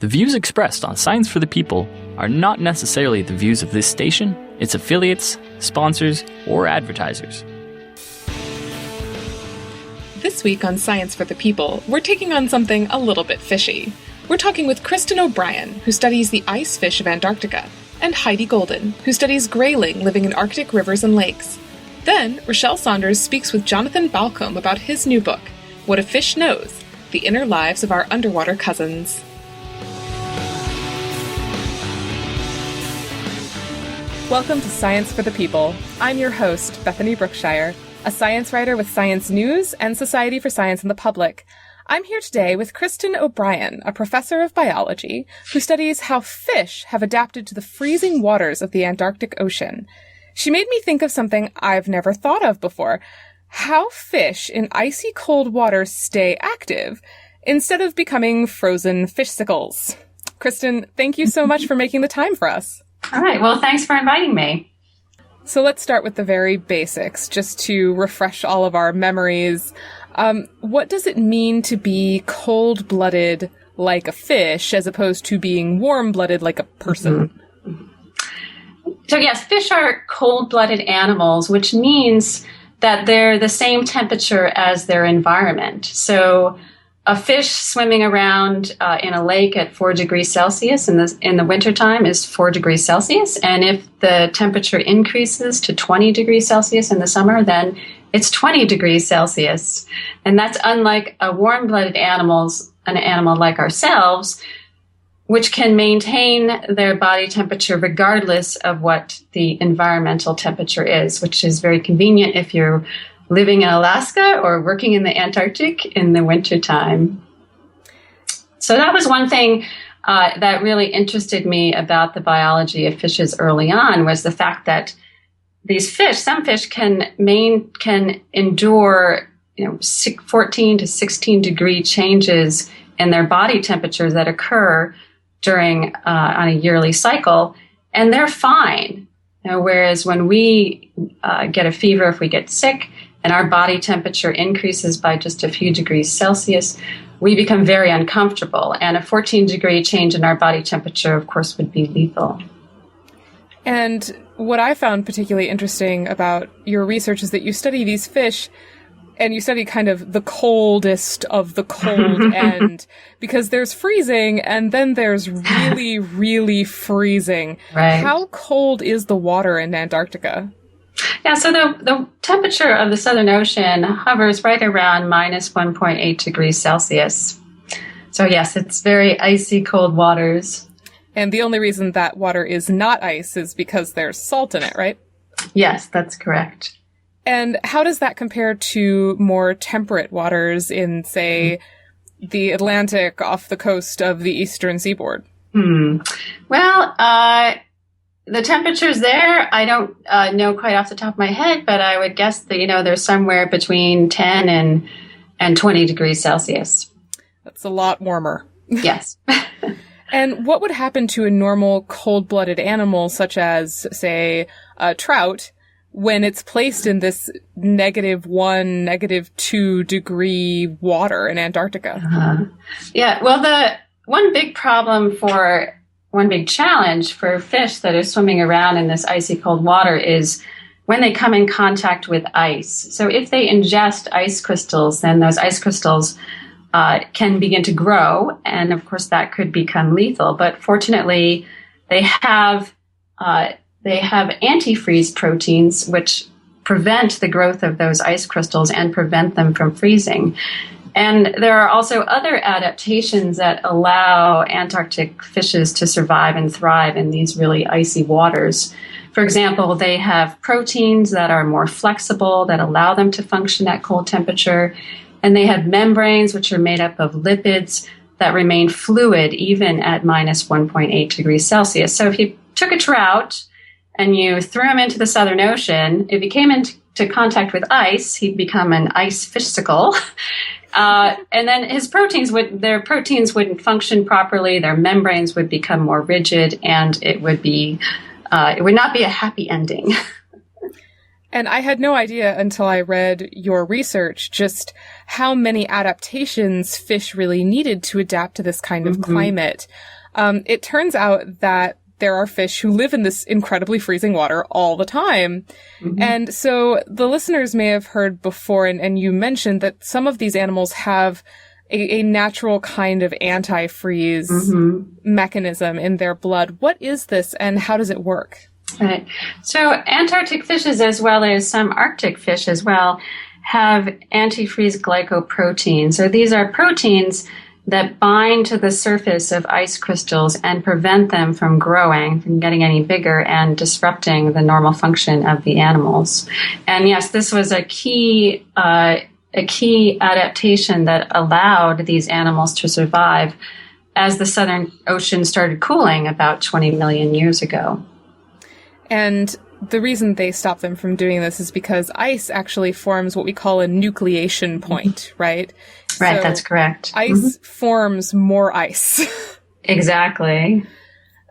The views expressed on Science for the People are not necessarily the views of this station, its affiliates, sponsors, or advertisers. This week on Science for the People, we're taking on something a little bit fishy. We're talking with Kristin O'Brien, who studies the ice fish of Antarctica, and Heidi Golden, who studies grayling living in Arctic rivers and lakes. Then, Rochelle Saunders speaks with Jonathan Balcombe about his new book, What a Fish Knows, The Inner Lives of Our Underwater Cousins. Welcome to Science for the People. I'm your host, Bethany Brookshire, a science writer with Science News and Society for Science and the Public. I'm here today with Kristin O'Brien, a professor of biology who studies how fish have adapted to the freezing waters of the Antarctic Ocean. She made me think of something I've never thought of before: how fish in icy cold water stay active instead of becoming frozen fishsicles. Kristin, thank you so much for making the time for us. All right. Well, thanks for inviting me. So let's start with the very basics, just to refresh all of our memories. What does it mean to be cold-blooded like a fish as opposed to being warm-blooded like a person? Mm-hmm. So yes, fish are cold-blooded animals, which means that they're the same temperature as their environment. So a fish swimming around in a lake at 4 degrees Celsius in the wintertime is 4 degrees Celsius. And if the temperature increases to 20 degrees Celsius in the summer, then it's 20 degrees Celsius. And that's unlike a warm-blooded an animal like ourselves, which can maintain their body temperature regardless of what the environmental temperature is, which is very convenient if you're living in Alaska or working in the Antarctic in the wintertime. So that was one thing that really interested me about the biology of fishes early on, was the fact that these fish, some fish can endure 14 to 16 degree changes in their body temperatures that occur during on a yearly cycle, and they're fine. Whereas when we get a fever, if we get sick, and our body temperature increases by just a few degrees Celsius, we become very uncomfortable. And a 14-degree change in our body temperature, of course, would be lethal. And what I found particularly interesting about your research is that you study these fish, and you study kind of the coldest of the cold end, because there's freezing, and then there's really, really freezing. Right. How cold is the water in Antarctica? Yeah, so the temperature of the Southern Ocean hovers right around minus 1.8 degrees Celsius. So yes, it's very icy cold waters. And the only reason that water is not ice is because there's salt in it, right? Yes, that's correct. And how does that compare to more temperate waters in, say, the Atlantic off the coast of the eastern seaboard? Well, the temperatures there, I don't know quite off the top of my head, but I would guess that, they're somewhere between 10 and 20 degrees Celsius. That's a lot warmer. Yes. And what would happen to a normal cold-blooded animal, such as, say, a trout, when it's placed in this -1, -2 degree water in Antarctica? Yeah, well, the one big challenge for fish that are swimming around in this icy cold water is when they come in contact with ice. So if they ingest ice crystals, then those ice crystals can begin to grow, and of course that could become lethal. But fortunately, they have antifreeze proteins which prevent the growth of those ice crystals and prevent them from freezing. And there are also other adaptations that allow Antarctic fishes to survive and thrive in these really icy waters. For example, they have proteins that are more flexible, that allow them to function at cold temperature. And they have membranes, which are made up of lipids that remain fluid even at minus 1.8 degrees Celsius. So if you took a trout and you threw him into the Southern Ocean, if he came into contact with ice, he'd become an ice fishsicle. And then their proteins wouldn't function properly, their membranes would become more rigid, and it would not be a happy ending. And I had no idea until I read your research just how many adaptations fish really needed to adapt to this kind of climate. It turns out that there are fish who live in this incredibly freezing water all the time. And so the listeners may have heard before, and you mentioned that some of these animals have a natural kind of anti-freeze mechanism in their blood. What is this and how does it work? Right. So Antarctic fishes, as well as some Arctic fish as well, have antifreeze glycoproteins. So these are proteins that bind to the surface of ice crystals and prevent them from growing, from getting any bigger and disrupting the normal function of the animals. And yes, this was a key adaptation that allowed these animals to survive as the Southern Ocean started cooling about 20 million years ago. And the reason they stop them from doing this is because ice actually forms what we call a nucleation point, right? Right, so that's correct. Ice forms more ice. Exactly.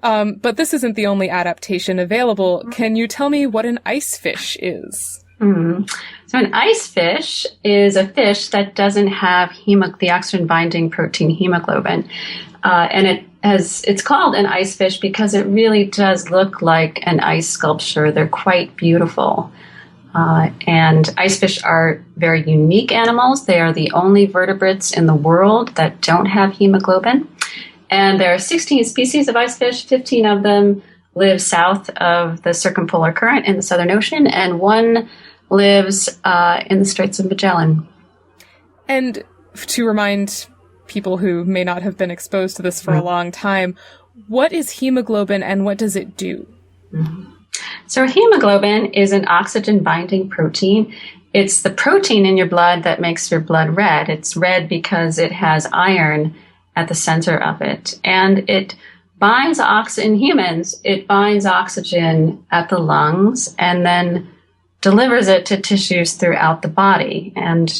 But this isn't the only adaptation available. Can you tell me what an ice fish is? So an ice fish is a fish that doesn't have the oxygen binding protein hemoglobin. And it's called an ice fish because it really does look like an ice sculpture. They're quite beautiful. And ice fish are very unique animals. They are the only vertebrates in the world that don't have hemoglobin. And there are 16 species of ice fish. 15 of them live south of the circumpolar current in the Southern Ocean, and one lives in the Straits of Magellan. And to remind people who may not have been exposed to this for a long time, what is hemoglobin and what does it do? So hemoglobin is an oxygen-binding protein. It's the protein in your blood that makes your blood red. It's red because it has iron at the center of it. And it binds oxygen in humans. It binds oxygen at the lungs and then delivers it to tissues throughout the body. And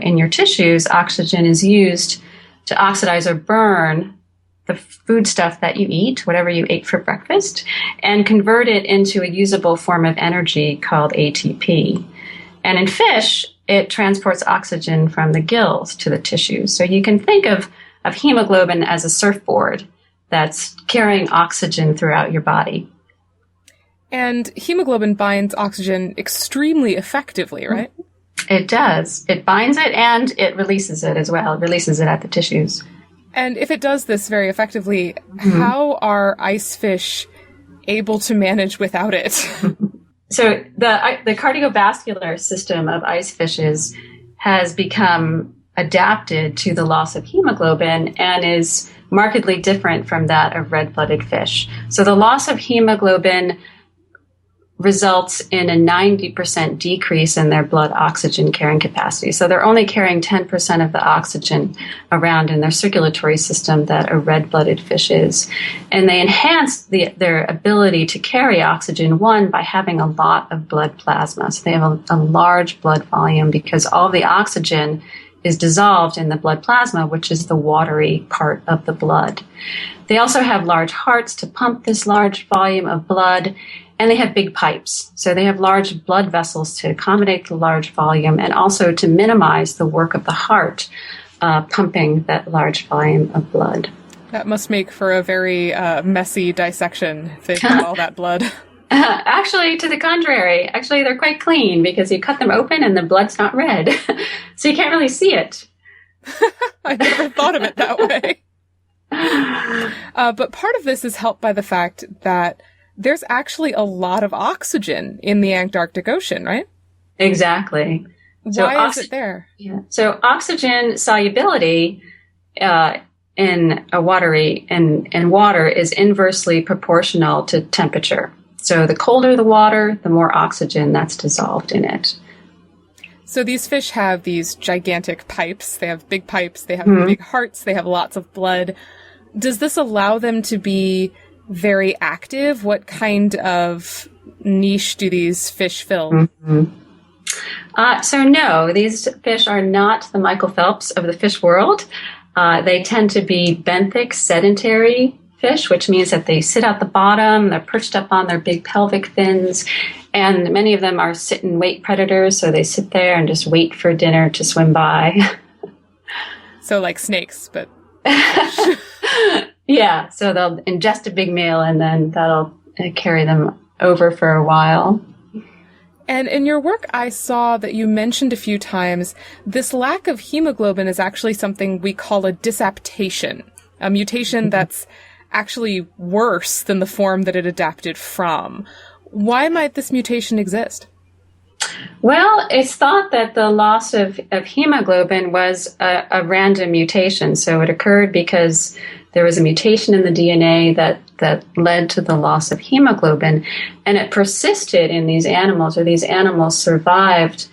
in your tissues, oxygen is used to oxidize or burn the food stuff that you eat, whatever you ate for breakfast, and convert it into a usable form of energy called ATP. And in fish, it transports oxygen from the gills to the tissues. So you can think of hemoglobin as a surfboard that's carrying oxygen throughout your body. And hemoglobin binds oxygen extremely effectively, right? It does. It binds it and it releases it as well. It releases it at the tissues. And if it does this very effectively, how are ice fish able to manage without it? So the cardiovascular system of ice fishes has become adapted to the loss of hemoglobin and is markedly different from that of red-blooded fish. So the loss of hemoglobin results in a 90% decrease in their blood oxygen carrying capacity. So they're only carrying 10% of the oxygen around in their circulatory system that a red-blooded fish is. And they enhance their ability to carry oxygen, one, by having a lot of blood plasma. So they have a large blood volume because all the oxygen is dissolved in the blood plasma, which is the watery part of the blood. They also have large hearts to pump this large volume of blood, and they have big pipes. So they have large blood vessels to accommodate the large volume and also to minimize the work of the heart pumping that large volume of blood. That must make for a very messy dissection if they've got all that blood. Actually, to the contrary. Actually, they're quite clean because you cut them open and the blood's not red. So you can't really see it. I never thought of it that way. But part of this is helped by the fact that there's actually a lot of oxygen in the Antarctic Ocean, right? Exactly. Why is it there? Yeah. So oxygen solubility in water is inversely proportional to temperature. So the colder the water, the more oxygen that's dissolved in it. So these fish have these gigantic pipes. They have big pipes. They have big hearts. They have lots of blood. Does this allow them to be very active? What kind of niche do these fish fill? So no, these fish are not the Michael Phelps of the fish world. They tend to be benthic, sedentary fish, which means that they sit at the bottom, they're perched up on their big pelvic fins, And many of them are sit and wait predators, so they sit there and just wait for dinner to swim by. So like snakes, but... Yeah, so they'll ingest a big meal and then that'll carry them over for a while. And in your work, I saw that you mentioned a few times this lack of hemoglobin is actually something we call a disaptation, a mutation that's actually worse than the form that it adapted from. Why might this mutation exist? Well, it's thought that the loss of hemoglobin was a random mutation. So it occurred because there was a mutation in the DNA that led to the loss of hemoglobin. And it persisted in these animals, or these animals survived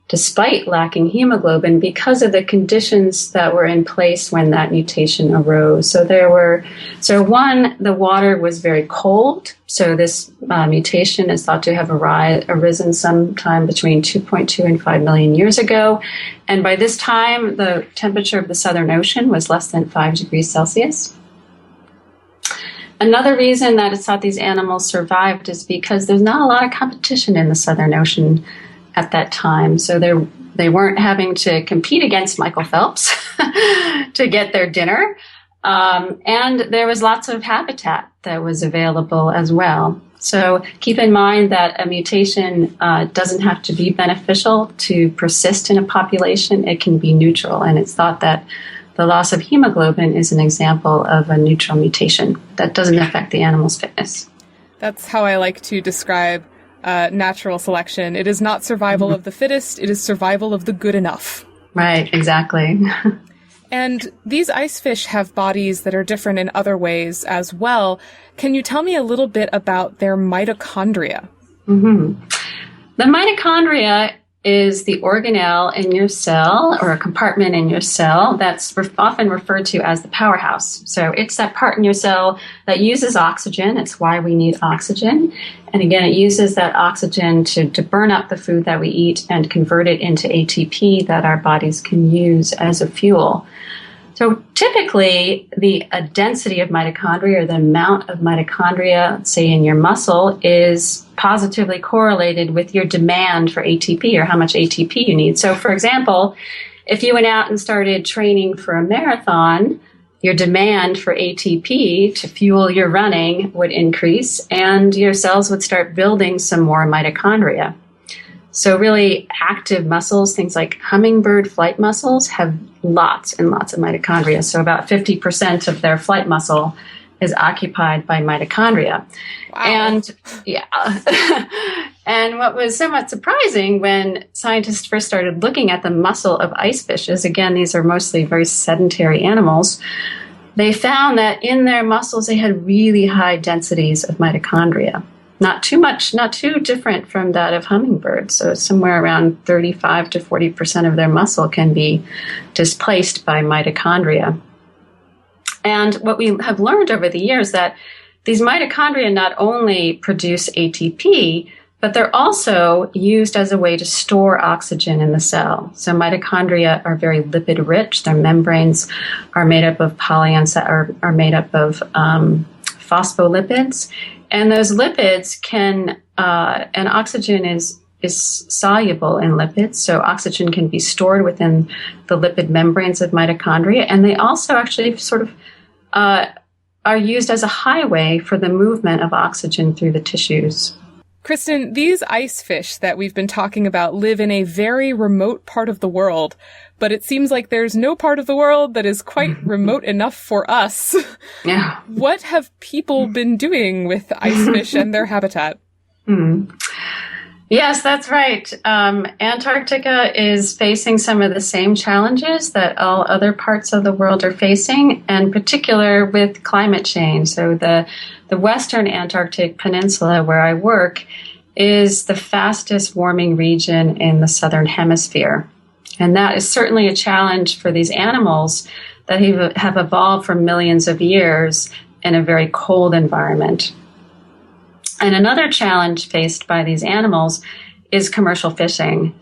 despite lacking hemoglobin because of the conditions that were in place when that mutation arose. So one, the water was very cold. So this mutation is thought to have arisen sometime between 2.2 and 5 million years ago. And by this time, the temperature of the Southern Ocean was less than 5 degrees Celsius. Another reason that it's thought these animals survived is because there's not a lot of competition in the Southern Ocean at that time. So they weren't having to compete against Michael Phelps to get their dinner. And there was lots of habitat that was available as well. So keep in mind that a mutation doesn't have to be beneficial to persist in a population. It can be neutral. And it's thought that the loss of hemoglobin is an example of a neutral mutation that doesn't affect the animal's fitness. That's how I like to describe natural selection. It is not survival of the fittest, it is survival of the good enough. Right, exactly. And these ice fish have bodies that are different in other ways as well. Can you tell me a little bit about their mitochondria? Mm-hmm. The mitochondria is the organelle in your cell, or a compartment in your cell, that's often referred to as the powerhouse. So it's that part in your cell that uses oxygen. It's why we need oxygen. And again, it uses that oxygen to burn up the food that we eat and convert it into ATP that our bodies can use as a fuel. So typically, the density of mitochondria, or the amount of mitochondria, say in your muscle, is positively correlated with your demand for ATP, or how much ATP you need. So for example, if you went out and started training for a marathon, your demand for ATP to fuel your running would increase, and your cells would start building some more mitochondria. So really active muscles, things like hummingbird flight muscles, have lots and lots of mitochondria. So about 50% of their flight muscle is occupied by mitochondria. Wow. And yeah. And what was somewhat surprising when scientists first started looking at the muscle of ice fishes, again, these are mostly very sedentary animals, they found that in their muscles they had really high densities of mitochondria. Not too much, not too different from that of hummingbirds. So somewhere around 35 to 40% of their muscle can be displaced by mitochondria. And what we have learned over the years that these mitochondria not only produce ATP, but they're also used as a way to store oxygen in the cell. So mitochondria are very lipid rich. Their membranes are made up of are made up of phospholipids. And those lipids and oxygen is soluble in lipids, so oxygen can be stored within the lipid membranes of mitochondria, and they also actually sort of are used as a highway for the movement of oxygen through the tissues. Kristin, these ice fish that we've been talking about live in a very remote part of the world, but it seems like there's no part of the world that is quite remote enough for us. Yeah. What have people been doing with ice fish and their habitat? Yes, that's right. Antarctica is facing some of the same challenges that all other parts of the world are facing, and in particular with climate change. So the Western Antarctic Peninsula, where I work, is the fastest warming region in the Southern Hemisphere. And that is certainly a challenge for these animals that have evolved for millions of years in a very cold environment. And another challenge faced by these animals is commercial fishing.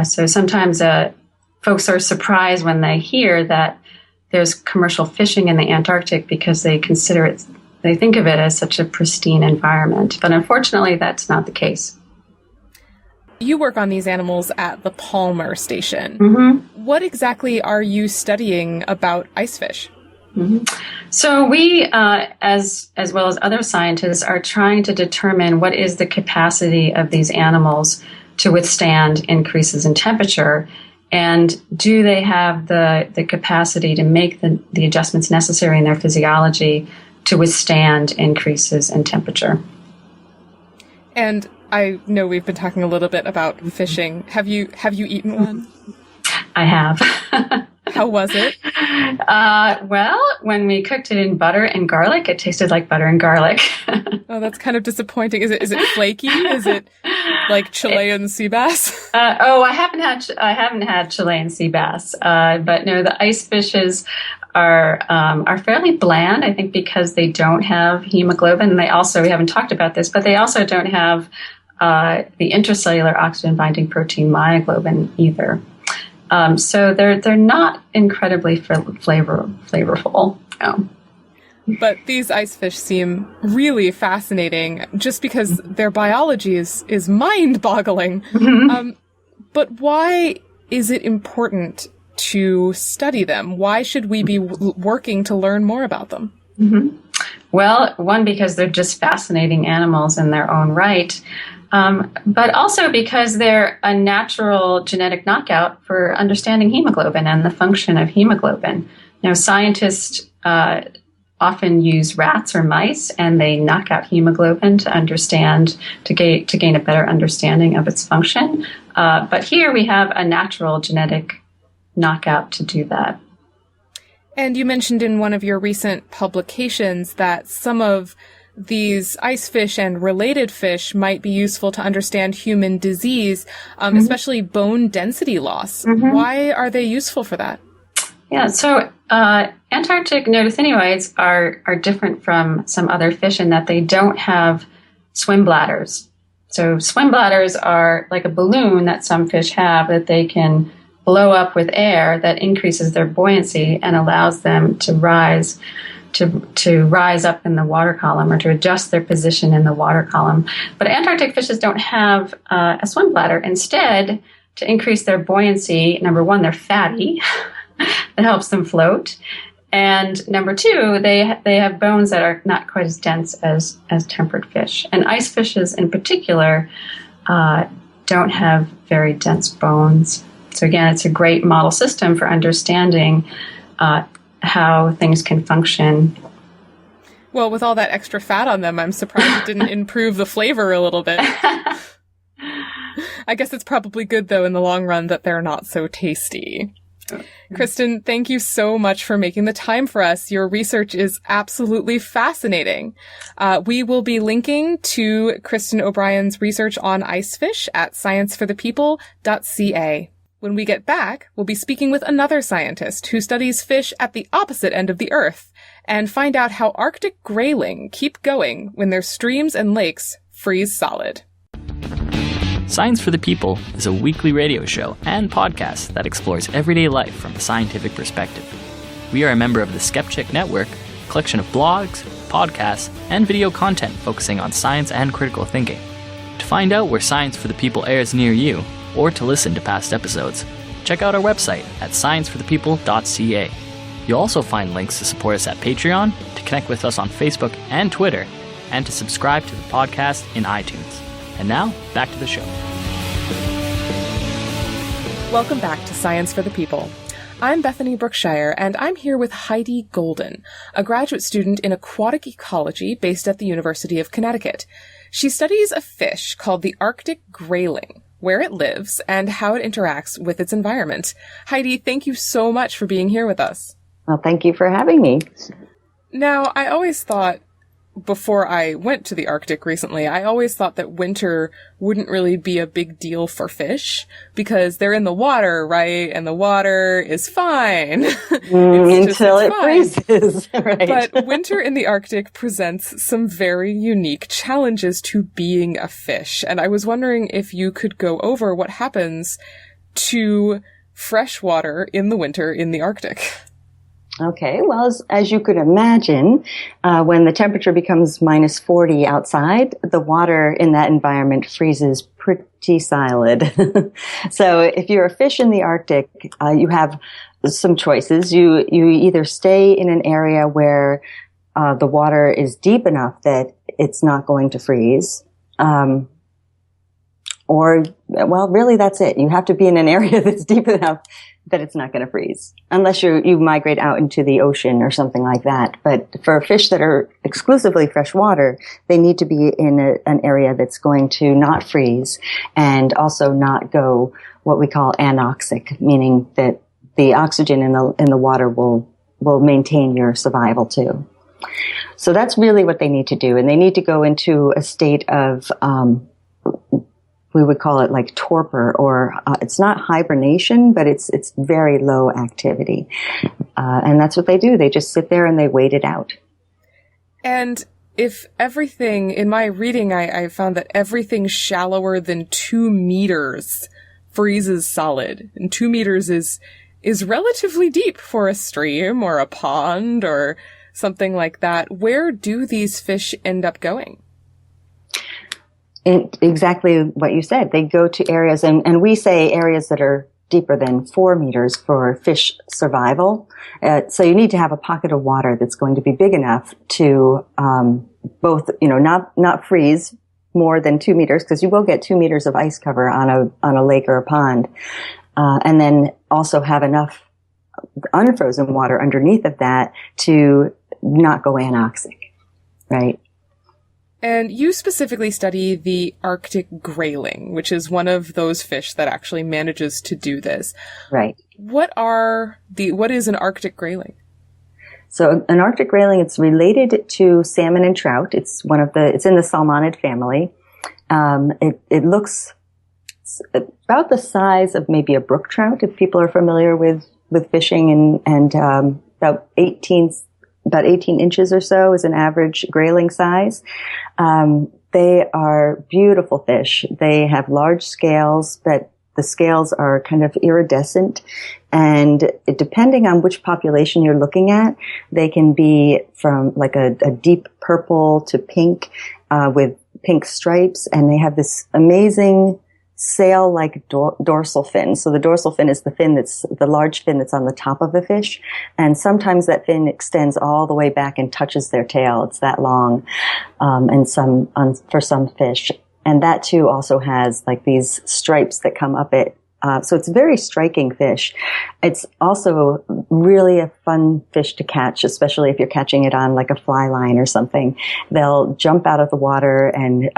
So sometimes folks are surprised when they hear that there's commercial fishing in the Antarctic because they think of it as such a pristine environment. But unfortunately, that's not the case. You work on these animals at the Palmer Station. Mm-hmm. What exactly are you studying about icefish? Mm-hmm. So we, as well as other scientists, are trying to determine what is the capacity of these animals to withstand increases in temperature, and do they have the capacity to make the adjustments necessary in their physiology to withstand increases in temperature. And I know we've been talking a little bit about fishing. Have you eaten one? I have. How was it? Well, when we cooked it in butter and garlic, it tasted like butter and garlic. Oh, that's kind of disappointing. Is it flaky? Is it like Chilean sea bass? I haven't had Chilean sea bass, but no, the ice fishes are fairly bland. I think because they don't have hemoglobin. We haven't talked about this, but they also don't have the intracellular oxygen binding protein myoglobin either. So they're not incredibly flavorful. No. But these ice fish seem really fascinating just because their biology is mind-boggling. Mm-hmm. But why is it important to study them? Why should we be working to learn more about them? Mm-hmm. Well, one, because they're just fascinating animals in their own right. But also because they're a natural genetic knockout for understanding hemoglobin and the function of hemoglobin. Scientists often use rats or mice, and they knock out hemoglobin to gain a better understanding of its function. But here we have a natural genetic knockout to do that. And you mentioned in one of your recent publications that some of these ice fish and related fish might be useful to understand human disease, especially bone density loss. Mm-hmm. Why are they useful for that? Yeah, so Antarctic notothenioids are different from some other fish in that they don't have swim bladders. So swim bladders are like a balloon that some fish have that they can blow up with air that increases their buoyancy and allows them to rise up in the water column or to adjust their position in the water column. But Antarctic fishes don't have a swim bladder. Instead, to increase their buoyancy, number one, they're fatty. That helps them float. And number two, they have bones that are not quite as dense as temperate fish. And ice fishes in particular don't have very dense bones. So again, it's a great model system for understanding how things can function. Well, with all that extra fat on them, I'm surprised it didn't improve the flavor a little bit. I guess it's probably good, though, in the long run that they're not so tasty. Kristin, thank you so much for making the time for us. Your research is absolutely fascinating. We will be linking to Kristin O'Brien's research on icefish at scienceforthepeople.ca. When we get back, we'll be speaking with another scientist who studies fish at the opposite end of the Earth and find out how Arctic grayling keep going when their streams and lakes freeze solid. Science for the People is a weekly radio show and podcast that explores everyday life from a scientific perspective. We are a member of the Skeptic Network, a collection of blogs, podcasts, and video content focusing on science and critical thinking. To find out where Science for the People airs near you, or to listen to past episodes, check out our website at scienceforthepeople.ca. You'll also find links to support us at Patreon, to connect with us on Facebook and Twitter, and to subscribe to the podcast in iTunes. And now, back to the show. Welcome back to Science for the People. I'm Bethany Brookshire, and I'm here with Heidi Golden, a graduate student in aquatic ecology based at the University of Connecticut. She studies a fish called the Arctic grayling, where it lives, and how it interacts with its environment. Heidi, thank you so much for being here with us. Well, thank you for having me. Now, I always thought, before I went to the Arctic recently, I always thought that winter wouldn't really be a big deal for fish because they're in the water, right? And the water is fine. Until it freezes, right? But winter in the Arctic presents some very unique challenges to being a fish. And I was wondering if you could go over what happens to fresh water in the winter in the Arctic. Okay, well, as you could imagine, when the temperature becomes -40 outside, the water in that environment freezes pretty solid. So if you're a fish in the Arctic, you have some choices. You either stay in an area where the water is deep enough that it's not going to freeze, or, well, really that's it. You have to be in an area that's deep enough that it's not going to freeze, unless you migrate out into the ocean or something like that. But for fish that are exclusively freshwater, they need to be in an area that's going to not freeze and also not go what we call anoxic, meaning that the oxygen in the water will maintain your survival too. So that's really what they need to do, and they need to go into a state of we would call it like torpor, or it's not hibernation, but it's very low activity. And that's what they do. They just sit there and they wait it out. And if everything, in my reading, I found that everything shallower than 2 meters freezes solid. And 2 meters is relatively deep for a stream or a pond or something like that. Where do these fish end up going? Exactly what you said. They go to areas, and we say areas that are deeper than 4 meters for fish survival. So you need to have a pocket of water that's going to be big enough to both, not freeze more than 2 meters, because you will get 2 meters of ice cover on a lake or a pond, and then also have enough unfrozen water underneath of that to not go anoxic, right? And you specifically study the Arctic grayling, which is one of those fish that actually manages to do this. Right. What is an Arctic grayling? So an Arctic grayling, it's related to salmon and trout. It's in the salmonid family. It looks about the size of maybe a brook trout, if people are familiar with fishing, and about 18 inches or so is an average grayling size. They are beautiful fish. They have large scales, but the scales are kind of iridescent. And depending on which population you're looking at, they can be from like a deep purple to pink, with pink stripes. And they have this amazing sail-like dorsal fin. So the dorsal fin is the large fin that's on the top of a fish. And sometimes that fin extends all the way back and touches their tail. It's that long, for some fish. And that too also has like these stripes that come up it. So it's a very striking fish. It's also really a fun fish to catch, especially if you're catching it on like a fly line or something. They'll jump out of the water and,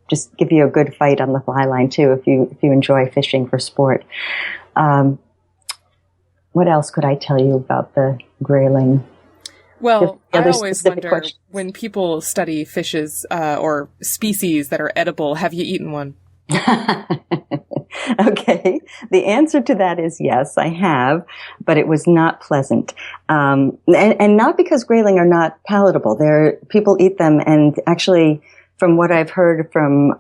just give you a good fight on the fly line too, if you enjoy fishing for sport. What else could I tell you about the grayling? Well, I always wonder, when people study fishes or species that are edible, have you eaten one? Okay. The answer to that is yes, I have, but it was not pleasant. And not because grayling are not palatable. People eat them, and actually, from what I've heard from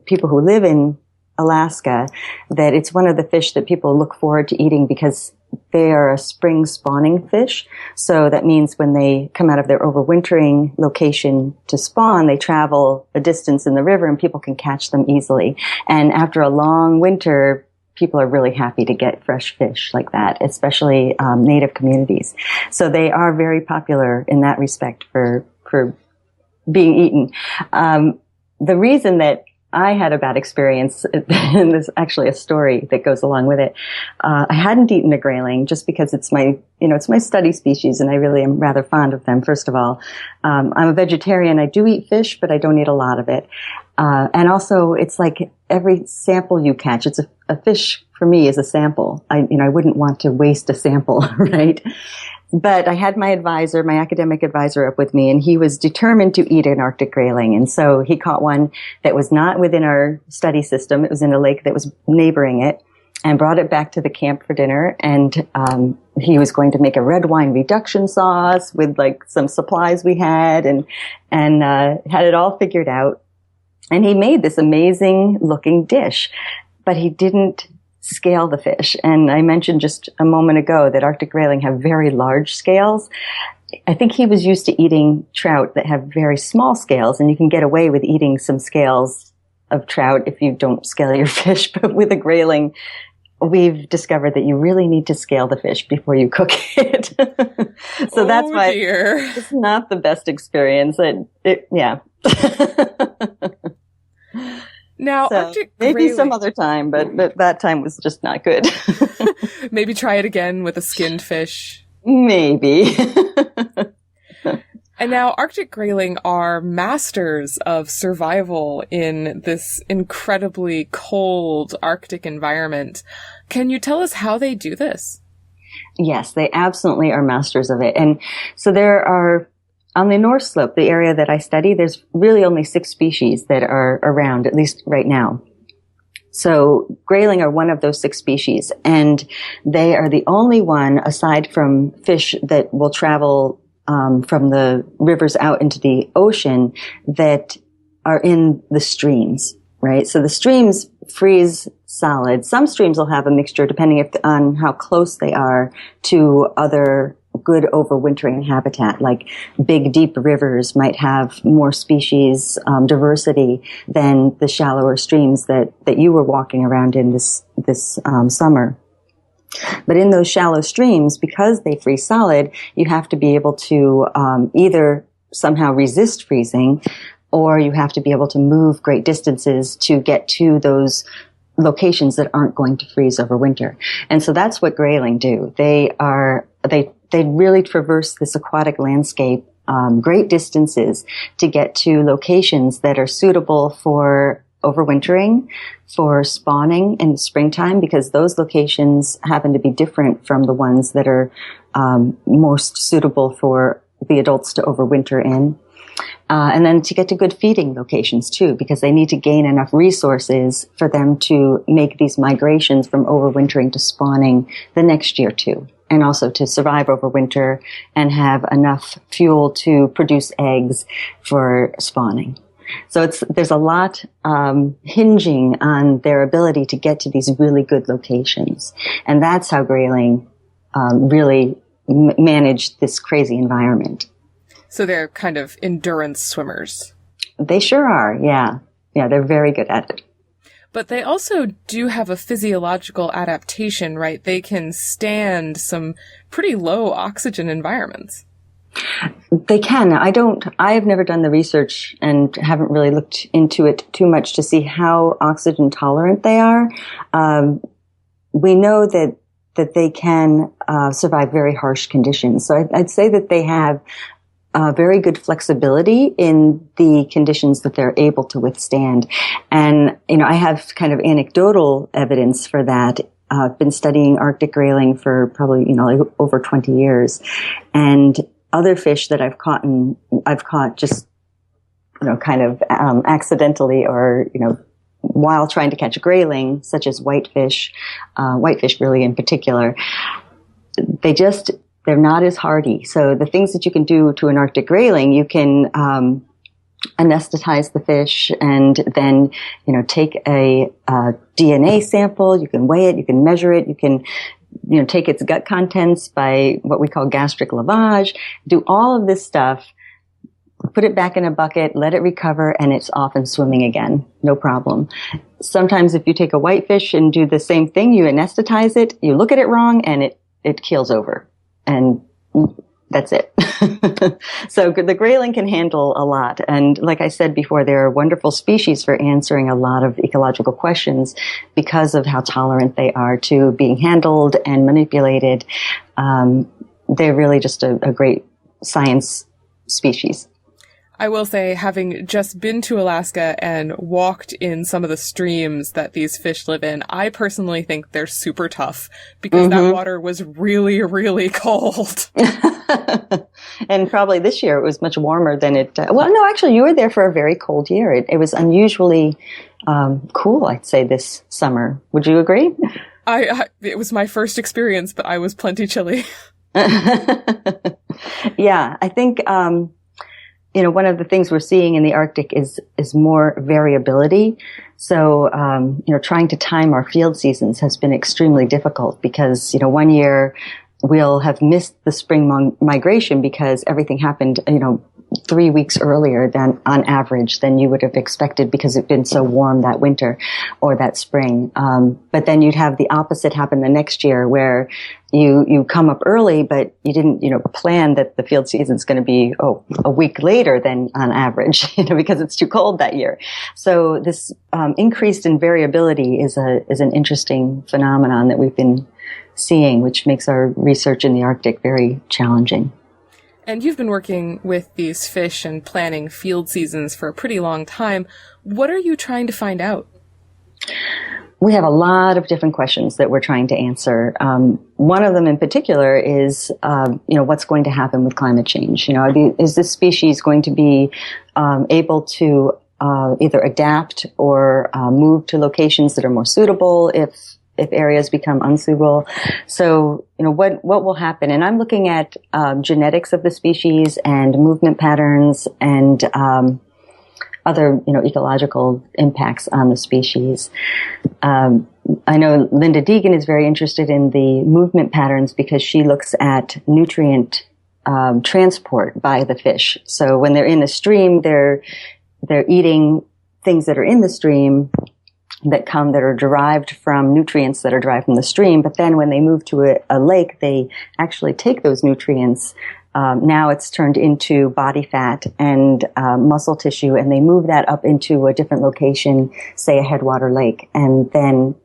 people who live in Alaska, that it's one of the fish that people look forward to eating because they are a spring spawning fish. So that means when they come out of their overwintering location to spawn, they travel a distance in the river and people can catch them easily. And after a long winter, people are really happy to get fresh fish like that, especially native communities. So they are very popular in that respect for being eaten. The reason that I had a bad experience, and there's actually a story that goes along with it. I hadn't eaten a grayling just because it's my study species, and I really am rather fond of them, first of all. I'm a vegetarian. I do eat fish, but I don't eat a lot of it. And also, it's like every sample you catch, it's a fish for me is a sample. I wouldn't want to waste a sample, right? But I had my academic advisor up with me, and he was determined to eat an Arctic grayling. And so he caught one that was not within our study system. It was in a lake that was neighboring it, and brought it back to the camp for dinner. And he was going to make a red wine reduction sauce with like some supplies we had, and had it all figured out. And he made this amazing looking dish, but he didn't scale the fish. And I mentioned just a moment ago that Arctic grayling have very large scales. I think he was used to eating trout that have very small scales, and you can get away with eating some scales of trout if you don't scale your fish. But with a grayling, we've discovered that you really need to scale the fish before you cook it. So that's why it's not the best experience. Yeah. Now, so Arctic maybe grayling, some other time, but that time was just not good. Maybe try it again with a skinned fish. Maybe. And now Arctic grayling are masters of survival in this incredibly cold Arctic environment. Can you tell us how they do this? Yes, they absolutely are masters of it. And so there are, on the North Slope, the area that I study, there's really only 6 species that are around, at least right now. So grayling are one of those 6 species, and they are the only one, aside from fish that will travel from the rivers out into the ocean, that are in the streams, right? So the streams freeze solid. Some streams will have a mixture depending on how close they are to other good overwintering habitat, like big deep rivers might have more species diversity than the shallower streams that you were walking around in this summer. But in those shallow streams, because they freeze solid, you have to be able to either somehow resist freezing, or you have to be able to move great distances to get to those locations that aren't going to freeze over winter. And so that's what grayling do. They really traverse this aquatic landscape great distances to get to locations that are suitable for overwintering, for spawning in the springtime, because those locations happen to be different from the ones that are most suitable for the adults to overwinter in. And then to get to good feeding locations too, because they need to gain enough resources for them to make these migrations from overwintering to spawning the next year too. And also to survive over winter and have enough fuel to produce eggs for spawning. So there's a lot hinging on their ability to get to these really good locations. And that's how grayling really manage this crazy environment. So they're kind of endurance swimmers. They sure are, yeah. Yeah, they're very good at it. But they also do have a physiological adaptation, right? They can stand some pretty low oxygen environments. They can. I have never done the research and haven't really looked into it too much to see how oxygen tolerant they are. We know that they can survive very harsh conditions. So I'd say that they have very good flexibility in the conditions that they're able to withstand. And, I have kind of anecdotal evidence for that. I've been studying Arctic grayling for probably, like over 20 years. And other fish that I've caught just, kind of accidentally or, while trying to catch a grayling, such as whitefish really in particular, they're not as hardy. So the things that you can do to an Arctic grayling, you can anesthetize the fish and then, take a DNA sample. You can weigh it, you can measure it, you can, take its gut contents by what we call gastric lavage, do all of this stuff, put it back in a bucket, let it recover, and it's off and swimming again. No problem. Sometimes if you take a whitefish and do the same thing, you anesthetize it, you look at it wrong, and it keels over. And that's it. So the grayling can handle a lot. And like I said before, they're a wonderful species for answering a lot of ecological questions because of how tolerant they are to being handled and manipulated. They're really just a great science species. I will say, having just been to Alaska and walked in some of the streams that these fish live in, I personally think they're super tough because that water was really, really cold. And probably this year it was much warmer than it... well, no, actually, you were there for a very cold year. It was unusually cool, I'd say, this summer. Would you agree? It was my first experience, but I was plenty chilly. Yeah, I think... one of the things we're seeing in the Arctic is more variability. So, trying to time our field seasons has been extremely difficult because, one year we'll have missed the spring migration because everything happened, 3 weeks earlier than on average than you would have expected because it'd been so warm that winter or that spring. But then you'd have the opposite happen the next year where you come up early, but you didn't, plan that the field season's going to be, a week later than on average, because it's too cold that year. So this, increase in variability is an interesting phenomenon that we've been seeing, which makes our research in the Arctic very challenging. And you've been working with these fish and planning field seasons for a pretty long time. What are you trying to find out? We have a lot of different questions that we're trying to answer. One of them in particular is, what's going to happen with climate change? Is this species going to be able to either adapt or move to locations that are more suitable if areas become unsuitable? So, what will happen? And I'm looking at genetics of the species and movement patterns and other, ecological impacts on the species. I know Linda Deegan is very interested in the movement patterns because she looks at nutrient transport by the fish. So when they're in the stream, they're eating things that are in the stream that are derived from nutrients that are derived from the stream. But then when they move to a lake, they actually take those nutrients. Now it's turned into body fat and muscle tissue, and they move that up into a different location, say a headwater lake, and then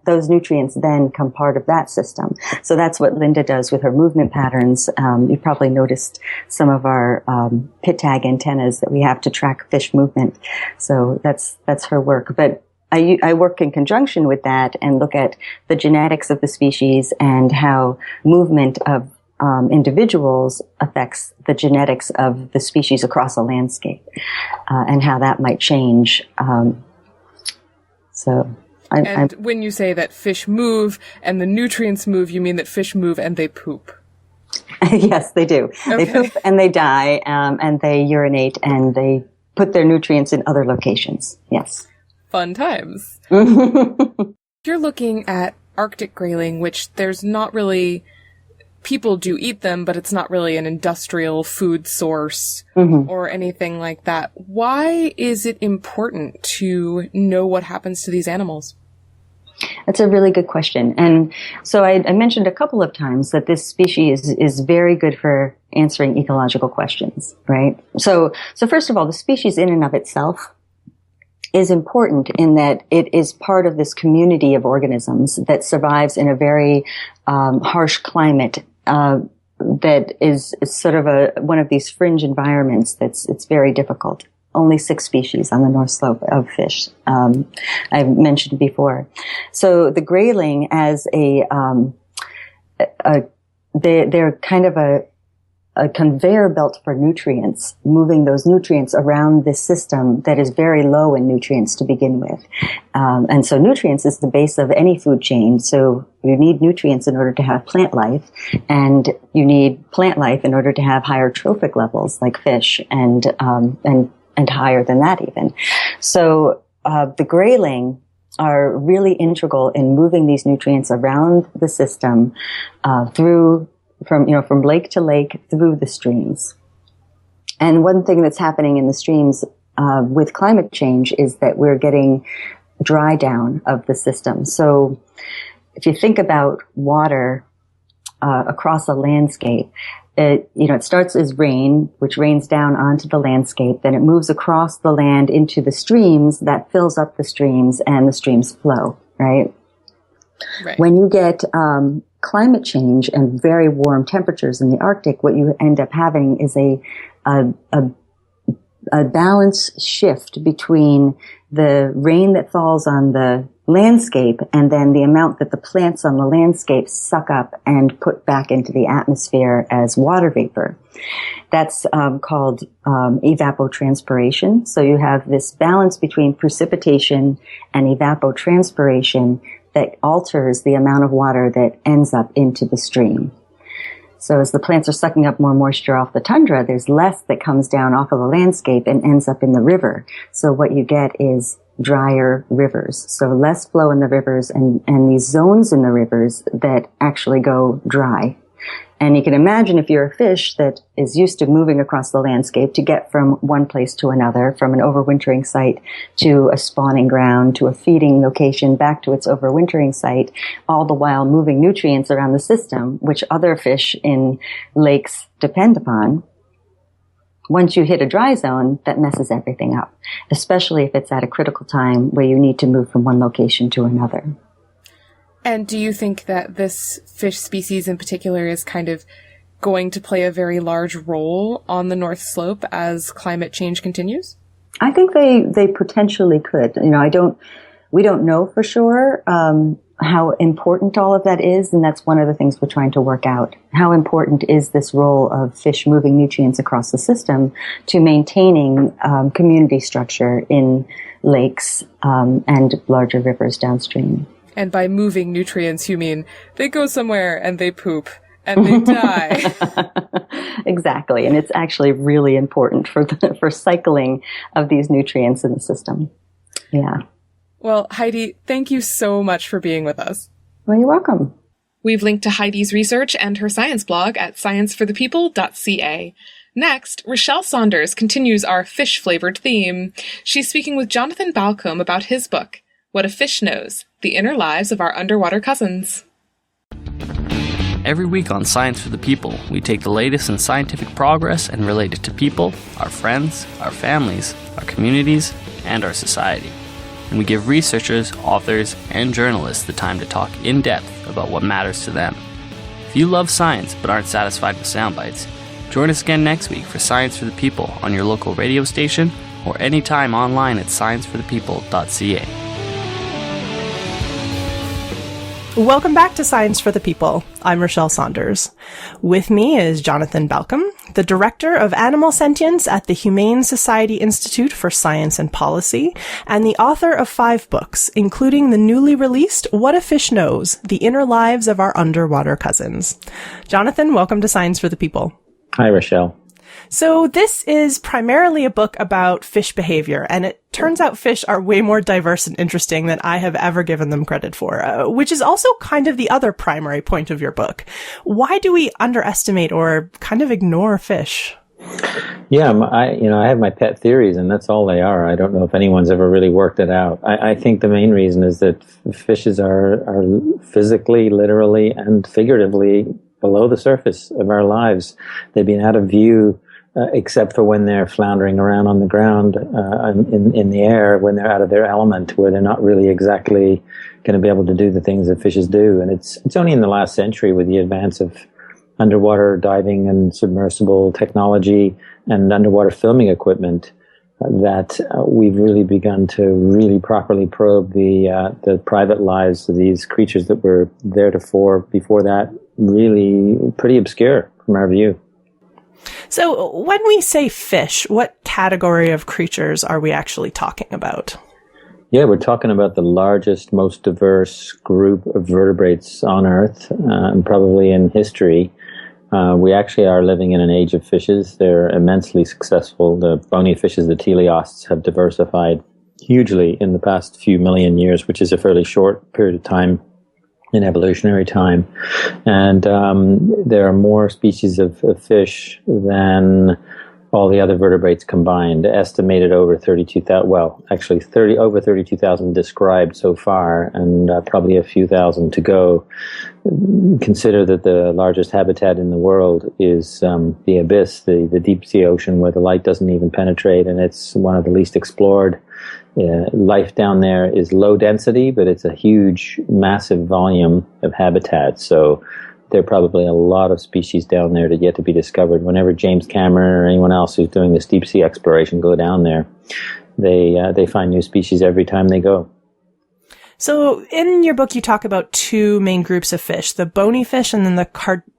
those nutrients then become part of that system. So that's what Linda does with her movement patterns. You probably noticed some of our pit tag antennas that we have to track fish movement. So that's her work. But I work in conjunction with that and look at the genetics of the species and how movement of individuals affects the genetics of the species across a landscape, and how that might change. When you say that fish move and the nutrients move, you mean that fish move and they poop? Yes, they do. Okay. They poop and they die, and they urinate and they put their nutrients in other locations. Yes. Fun times. You're looking at Arctic grayling, which there's not really... People do eat them, but it's not really an industrial food source or anything like that. Why is it important to know what happens to these animals? That's a really good question. And so I mentioned a couple of times that this species is very good for answering ecological questions, right? So first of all, the species in and of itself is important in that it is part of this community of organisms that survives in a very harsh climate that is sort of one of these fringe environments it's very difficult. Only 6 species on the North Slope of fish, I've mentioned before. So the grayling as they're kind of a conveyor belt for nutrients, moving those nutrients around this system that is very low in nutrients to begin with. And so nutrients is the base of any food chain. So you need nutrients in order to have plant life, and you need plant life in order to have higher trophic levels like fish and higher than that even. So, the grayling are really integral in moving these nutrients around the system, from lake to lake through the streams. And one thing that's happening in the streams with climate change is that we're getting dry down of the system. So if you think about water across a landscape, it starts as rain, which rains down onto the landscape. Then it moves across the land into the streams that fills up the streams, and the streams flow, right? Right. When you get climate change and very warm temperatures in the Arctic, what you end up having is a balance shift between the rain that falls on the landscape and then the amount that the plants on the landscape suck up and put back into the atmosphere as water vapor. That's called evapotranspiration. So you have this balance between precipitation and evapotranspiration that alters the amount of water that ends up into the stream. So as the plants are sucking up more moisture off the tundra, there's less that comes down off of the landscape and ends up in the river. So what you get is drier rivers. So less flow in the rivers and these zones in the rivers that actually go dry. And you can imagine if you're a fish that is used to moving across the landscape to get from one place to another, from an overwintering site to a spawning ground, to a feeding location, back to its overwintering site, all the while moving nutrients around the system, which other fish in lakes depend upon. Once you hit a dry zone, that messes everything up, especially if it's at a critical time where you need to move from one location to another. And do you think that this fish species in particular is kind of going to play a very large role on the North Slope as climate change continues? I think they potentially could. We don't know for sure how important all of that is, and that's one of the things we're trying to work out. How important is this role of fish moving nutrients across the system to maintaining community structure in lakes and larger rivers downstream? And by moving nutrients, you mean they go somewhere and they poop and they die. Exactly. And it's actually really important for cycling of these nutrients in the system. Yeah. Well, Heidi, thank you so much for being with us. Well, you're welcome. We've linked to Heidi's research and her science blog at scienceforthepeople.ca. Next, Rochelle Saunders continues our fish-flavored theme. She's speaking with Jonathan Balcombe about his book, What a Fish Knows, The Inner Lives of Our Underwater Cousins. Every week on Science for the People, we take the latest in scientific progress and relate it to people, our friends, our families, our communities, and our society. And we give researchers, authors, and journalists the time to talk in depth about what matters to them. If you love science but aren't satisfied with sound bites, join us again next week for Science for the People on your local radio station or anytime online at scienceforthepeople.ca. Welcome back to Science for the People. I'm Rochelle Saunders. With me is Jonathan Balcombe, the Director of Animal Sentience at the Humane Society Institute for Science and Policy, and the author of 5 books, including the newly released What a Fish Knows, The Inner Lives of Our Underwater Cousins. Jonathan, welcome to Science for the People. Hi, Rochelle. So this is primarily a book about fish behavior, and it turns out fish are way more diverse and interesting than I have ever given them credit for, which is also kind of the other primary point of your book. Why do we underestimate or kind of ignore fish? Yeah, I have my pet theories, and that's all they are. I don't know if anyone's ever really worked it out. I think the main reason is that fishes are physically, literally, and figuratively below the surface of our lives. They've been out of view except for when they're floundering around on the ground in the air, when they're out of their element, where they're not really exactly going to be able to do the things that fishes do. And it's only in the last century, with the advance of underwater diving and submersible technology and underwater filming equipment, that we've really begun to really properly probe the private lives of these creatures that were theretofore, before that, really pretty obscure from our view. So when we say fish, what category of creatures are we actually talking about? Yeah, we're talking about the largest, most diverse group of vertebrates on Earth, and probably in history. We actually are living in an age of fishes. They're immensely successful. The bony fishes, the teleosts, have diversified hugely in the past few million years, which is a fairly short period of time in evolutionary time. And there are more species of fish than all the other vertebrates combined, estimated over 32,000, over 32,000 described so far, and probably a few thousand to go. Consider that the largest habitat in the world is the abyss, the deep sea ocean, where the light doesn't even penetrate, and it's one of the least explored. Life down there is low density, but it's a huge, massive volume of habitat. So there are probably a lot of species down there that yet to be discovered. Whenever James Cameron or anyone else who's doing this deep sea exploration go down there, they find new species every time they go. So in your book, you talk about 2 main groups of fish, the bony fish and then the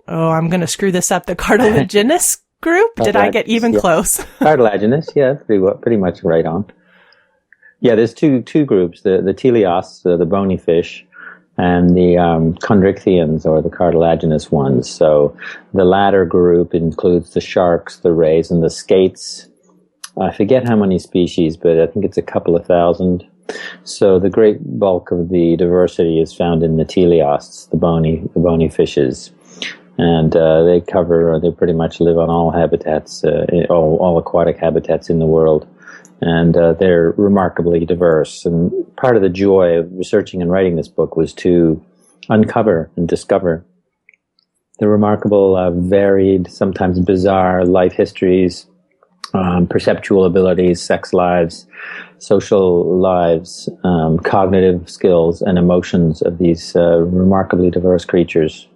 I'm going to screw this up, the cartilaginous group? Did I get even close? Cartilaginous, yeah, pretty much right on. Yeah, there's two groups, the teleosts, the bony fish, and the chondrichthyans, or the cartilaginous ones. So the latter group includes the sharks, the rays, and the skates. I forget how many species, but I think it's a couple of thousand. So the great bulk of the diversity is found in the teleosts, the bony fishes. And they pretty much live on all habitats, all aquatic habitats in the world. And they're remarkably diverse. And part of the joy of researching and writing this book was to uncover and discover the remarkable, varied, sometimes bizarre life histories, perceptual abilities, sex lives, social lives, cognitive skills, and emotions of these remarkably diverse creatures.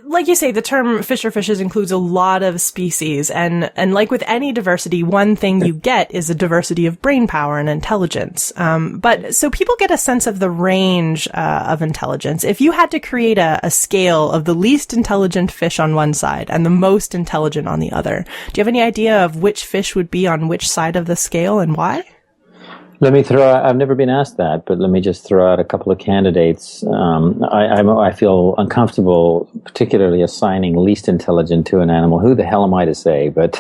Like you say, the term fisher fishes includes a lot of species, and like with any diversity, one thing you get is a diversity of brain power and intelligence. But so people get a sense of the range of intelligence. If you had to create a scale of the least intelligent fish on one side and the most intelligent on the other, do you have any idea of which fish would be on which side of the scale and why? Let me throw out, I've never been asked that, but let me just throw out a couple of candidates. I feel uncomfortable particularly assigning least intelligent to an animal. Who the hell am I to say? But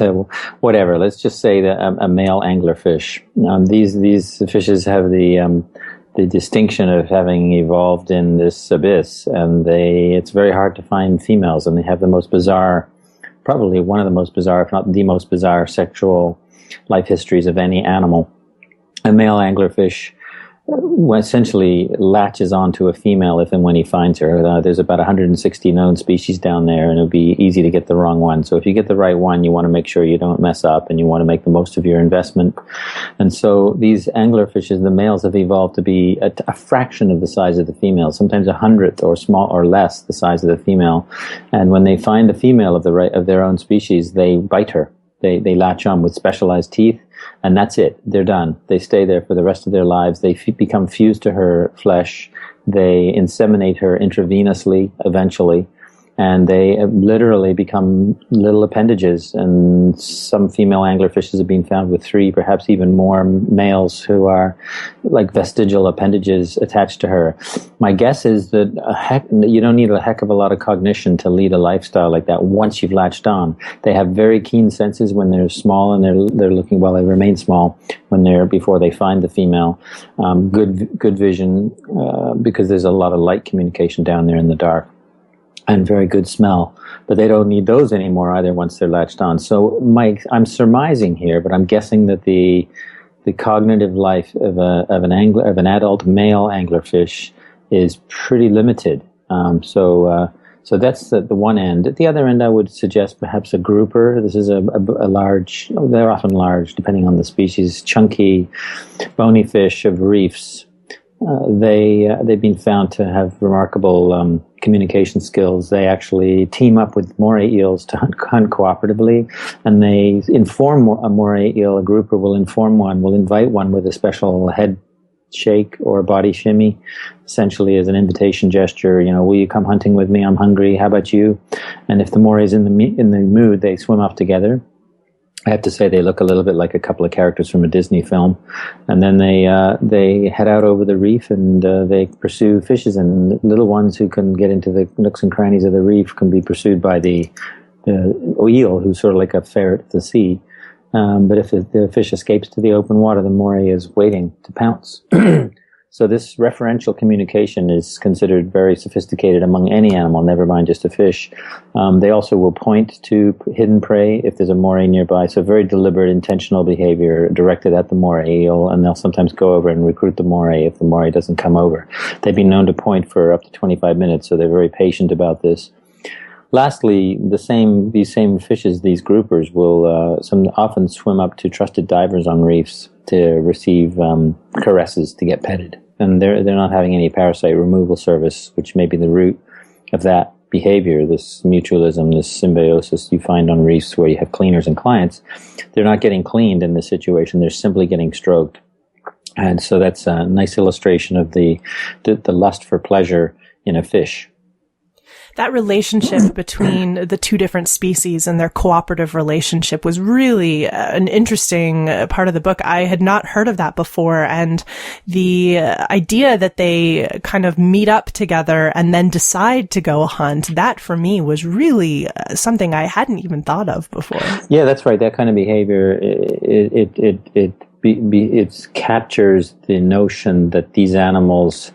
whatever, let's just say that a male anglerfish. These fishes have the distinction of having evolved in this abyss, and it's very hard to find females, and they have the most bizarre, probably one of the most bizarre, if not the most bizarre, sexual life histories of any animal. A male anglerfish essentially latches onto a female if and when he finds her. There's about 160 known species down there, and it'll be easy to get the wrong one. So if you get the right one, you want to make sure you don't mess up, and you want to make the most of your investment. And so these anglerfishes, the males have evolved to be a fraction of the size of the female, sometimes 100th or small or less the size of the female. And when they find a female of their own species, they bite her. They latch on with specialized teeth, and that's it. They're done. They stay there for the rest of their lives. They become fused to her flesh. They inseminate her intravenously eventually, and they literally become little appendages. And some female anglerfishes have been found with 3, perhaps even more males who are like vestigial appendages attached to her. My guess is that you don't need a heck of a lot of cognition to lead a lifestyle like that once you've latched on. They have very keen senses when they're small, and they're looking, well, they remain small before they find the female. Good vision, because there's a lot of light communication down there in the dark. And very good smell, but they don't need those anymore either once they're latched on. So, I'm surmising here, but I'm guessing that the cognitive life of an adult male anglerfish is pretty limited. So that's the one end. At the other end, I would suggest perhaps a grouper. This is a large. They're often large, depending on the species. Chunky, bony fish of reefs. They've been found to have remarkable communication skills. They actually team up with moray eels to hunt cooperatively, and they inform a moray eel. A grouper will invite one with a special head shake or body shimmy, essentially as an invitation gesture. Will you come hunting with me? I'm hungry. How about you? And if the moray's in the mood, they swim off together. I have to say they look a little bit like a couple of characters from a Disney film. And then they head out over the reef, and they pursue fishes, and little ones who can get into the nooks and crannies of the reef can be pursued by the eel, who's sort of like a ferret at the sea. But if the fish escapes to the open water, the moray is waiting to pounce. So this referential communication is considered very sophisticated among any animal, never mind just a fish. They also will point to hidden prey if there's a moray nearby, so very deliberate, intentional behavior directed at the moray eel, and they'll sometimes go over and recruit the moray if the moray doesn't come over. They've been known to point for up to 25 minutes, so they're very patient about this. Lastly, these same fishes, these groupers, will often swim up to trusted divers on reefs to receive caresses, to get petted. And they're not having any parasite removal service, which may be the root of that behavior, this mutualism, this symbiosis you find on reefs where you have cleaners and clients. They're not getting cleaned in this situation. They're simply getting stroked. And so that's a nice illustration of the lust for pleasure in a fish. That relationship between the two different species and their cooperative relationship was really an interesting part of the book. I had not heard of that before. And the idea that they kind of meet up together and then decide to go hunt, that for me was really something I hadn't even thought of before. Yeah, that's right. That kind of behavior, it captures the notion that these animals,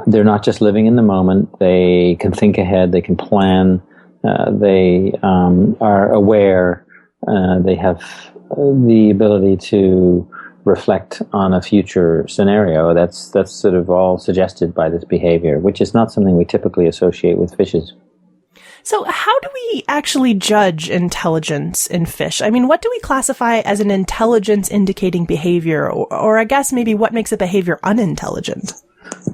they're not just living in the moment. They can think ahead. They can plan. They are aware. They have the ability to reflect on a future scenario. That's sort of all suggested by this behavior, which is not something we typically associate with fishes. So how do we actually judge intelligence in fish? I mean, what do we classify as an intelligence indicating behavior? Or I guess maybe what makes a behavior unintelligent?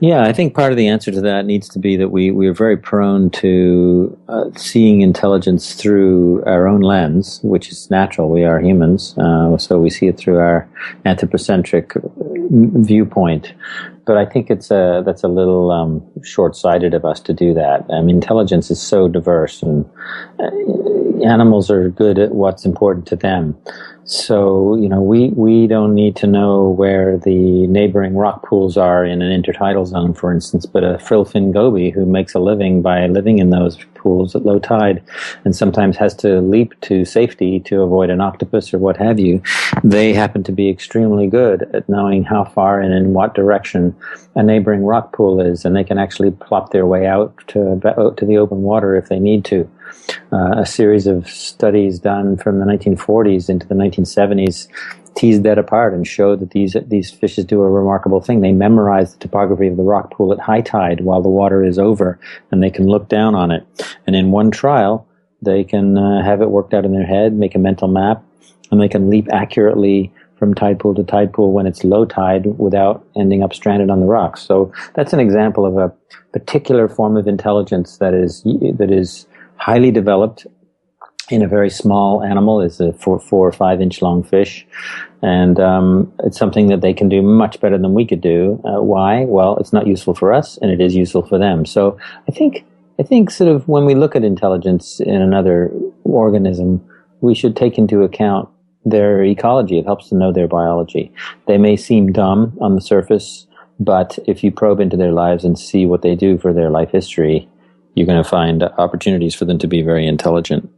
Yeah, I think part of the answer to that needs to be that we are very prone to seeing intelligence through our own lens, which is natural. We are humans, so we see it through our anthropocentric viewpoint. But I think that's a little short-sighted of us to do that. I mean, intelligence is so diverse, and animals are good at what's important to them. So, we don't need to know where the neighboring rock pools are in an intertidal zone, for instance, but a frillfin goby who makes a living by living in those pools at low tide and sometimes has to leap to safety to avoid an octopus or what have you, they happen to be extremely good at knowing how far and in what direction a neighboring rock pool is, and they can actually plop their way out to the open water if they need to. A series of studies done from the 1940s into the 1970s teased that apart and showed that these fishes do a remarkable thing. They memorize the topography of the rock pool at high tide while the water is over, and they can look down on it. And in one trial, they can have it worked out in their head, make a mental map, and they can leap accurately from tide pool to tide pool when it's low tide without ending up stranded on the rocks. So that's an example of a particular form of intelligence that is highly developed in a very small animal. Is a 4 or 5 inch long fish, and it's something that they can do much better than we could do. Why? Well, it's not useful for us, and it is useful for them. So I think sort of when we look at intelligence in another organism, we should take into account their ecology. It helps to know their biology. They may seem dumb on the surface, but if you probe into their lives and see what they do for their life history, you're going to find opportunities for them to be very intelligent.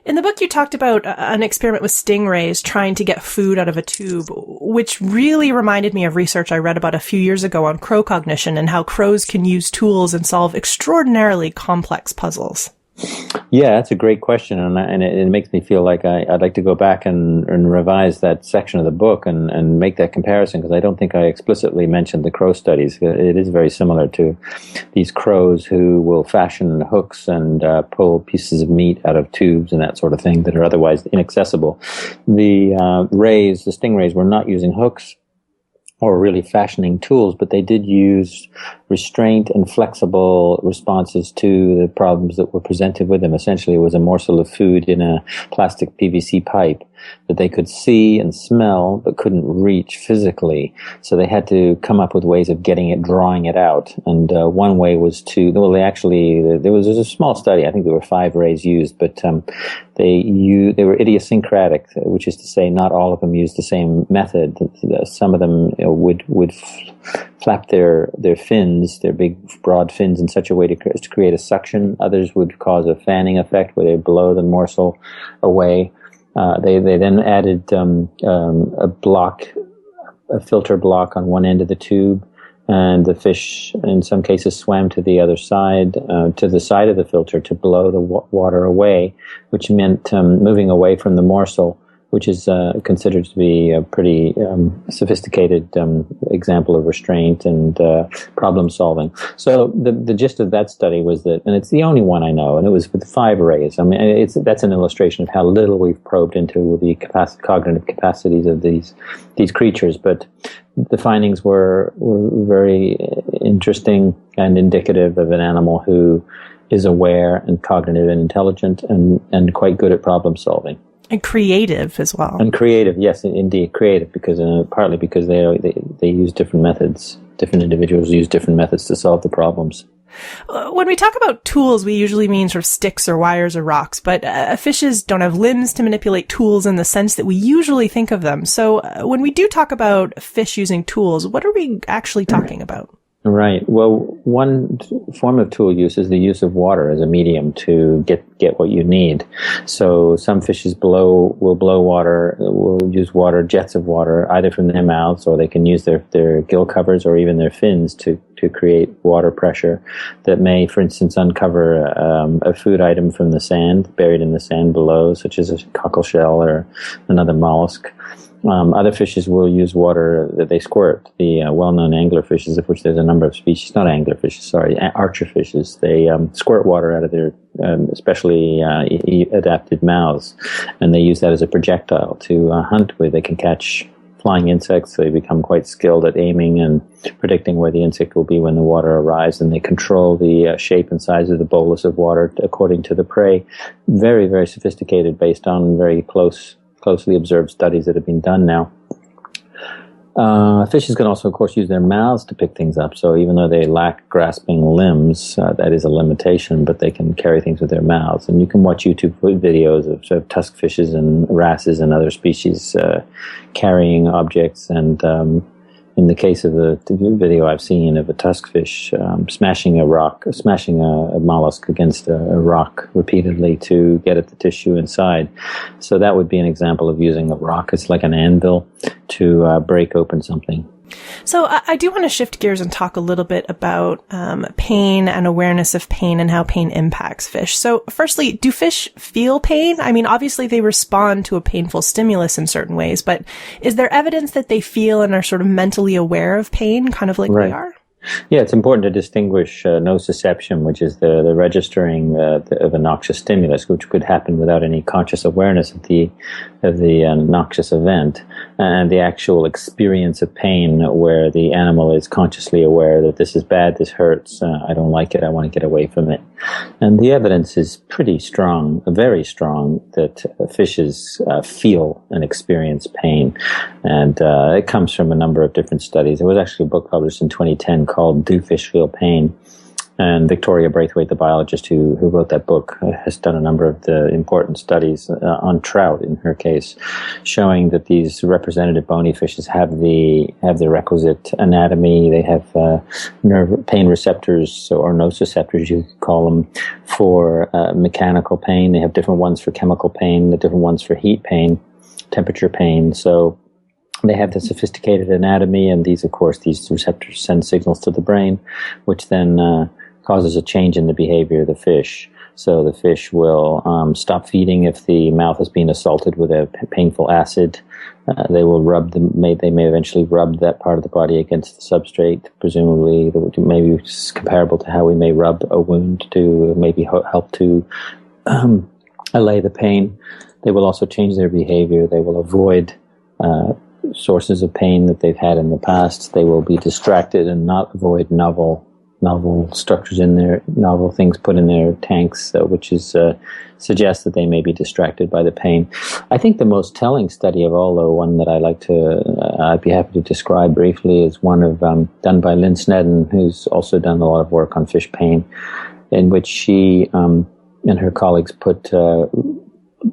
In the book, you talked about an experiment with stingrays trying to get food out of a tube, which really reminded me of research I read about a few years ago on crow cognition and how crows can use tools and solve extraordinarily complex puzzles. Yeah, that's a great question, and it makes me feel like I'd like to go back and revise that section of the book and make that comparison, because I don't think I explicitly mentioned the crow studies. It is very similar to these crows who will fashion hooks and pull pieces of meat out of tubes and that sort of thing that are otherwise inaccessible. The stingrays were not using hooks or really fashioning tools, but they did use restraint and flexible responses to the problems that were presented with them. Essentially, it was a morsel of food in a plastic PVC pipe that they could see and smell but couldn't reach physically. So they had to come up with ways of drawing it out. And one way was there was a small study. I think there were 5 rays used, but they were idiosyncratic, which is to say not all of them used the same method. Some of them would flap their fins, their big broad fins, in such a way to create a suction. Others would cause a fanning effect where they blow the morsel away. They then added a filter block on one end of the tube, and the fish in some cases swam to the other side, to the side of the filter to blow the water away, which meant moving away from the morsel, which is considered to be a pretty sophisticated example of restraint and problem solving. So the gist of that study was that, and it's the only one I know, and it was with 5 rays. I mean, that's an illustration of how little we've probed into the cognitive capacities of these creatures. But the findings were very interesting and indicative of an animal who is aware and cognitive and intelligent and quite good at problem solving. And creative as well. And creative, yes, indeed, creative, because partly because they use different methods. Different individuals use different methods to solve the problems. When we talk about tools, we usually mean sort of sticks or wires or rocks, but fishes don't have limbs to manipulate tools in the sense that we usually think of them. So when we do talk about fish using tools, what are we actually talking about? Right. Well, one form of tool use is the use of water as a medium to get what you need. So some fishes will blow water, will use water, jets of water, either from their mouths, or they can use their gill covers or even their fins to create water pressure that may, for instance, uncover a food item from the sand, buried in the sand below, such as a cockleshell or another mollusk. Other fishes will use water that they squirt. The well-known anglerfishes, of which there's a number of species, not anglerfishes, sorry, archerfishes, they squirt water out of their especially adapted mouths, and they use that as a projectile to hunt with. They can catch flying insects. They become quite skilled at aiming and predicting where the insect will be when the water arrives, and they control the shape and size of the bolus of water according to the prey. Very, very sophisticated, based on very closely observed studies that have been done now. Fishes can also, of course, use their mouths to pick things up. So even though they lack grasping limbs, that is a limitation, but they can carry things with their mouths. And you can watch YouTube videos of sort of tusk fishes and wrasses and other species carrying objects. And in the case of the video I've seen of a tusk fish smashing a mollusk against a rock repeatedly to get at the tissue inside. So that would be an example of using a rock. It's like an anvil to break open something. So I do want to shift gears and talk a little bit about pain and awareness of pain and how pain impacts fish. So firstly, do fish feel pain? I mean, obviously they respond to a painful stimulus in certain ways, but is there evidence that they feel and are sort of mentally aware of pain, kind of like we are? Yeah, it's important to distinguish nociception, which is the registering of a noxious stimulus, which could happen without any conscious awareness of the noxious event, and the actual experience of pain, where the animal is consciously aware that this is bad, this hurts, I don't like it, I want to get away from it. And the evidence is pretty strong, very strong, that fishes feel and experience pain. And it comes from a number of different studies. There was actually a book published in 2010 called Do Fish Feel Pain? And Victoria Braithwaite, the biologist who wrote that book, has done a number of the important studies on trout, in her case, showing that these representative bony fishes have the requisite anatomy. They have pain receptors, or nociceptors, you could call them, for mechanical pain. They have different ones for chemical pain, the different ones for heat pain, temperature pain. So they have the sophisticated anatomy, and these receptors send signals to the brain, which then causes a change in the behavior of the fish. So the fish will stop feeding if the mouth has been assaulted with a painful acid. They will they may eventually rub that part of the body against the substrate, presumably maybe comparable to how we may rub a wound to maybe help to allay the pain. They will also change their behavior. They will avoid sources of pain that they've had in the past. They will be distracted and not avoid novel structures in their novel things put in their tanks, which suggests that they may be distracted by the pain. I think the most telling study of all, though, one that I'd be happy to describe briefly, is one of done by Lynn Snedden, who's also done a lot of work on fish pain, in which she and her colleagues put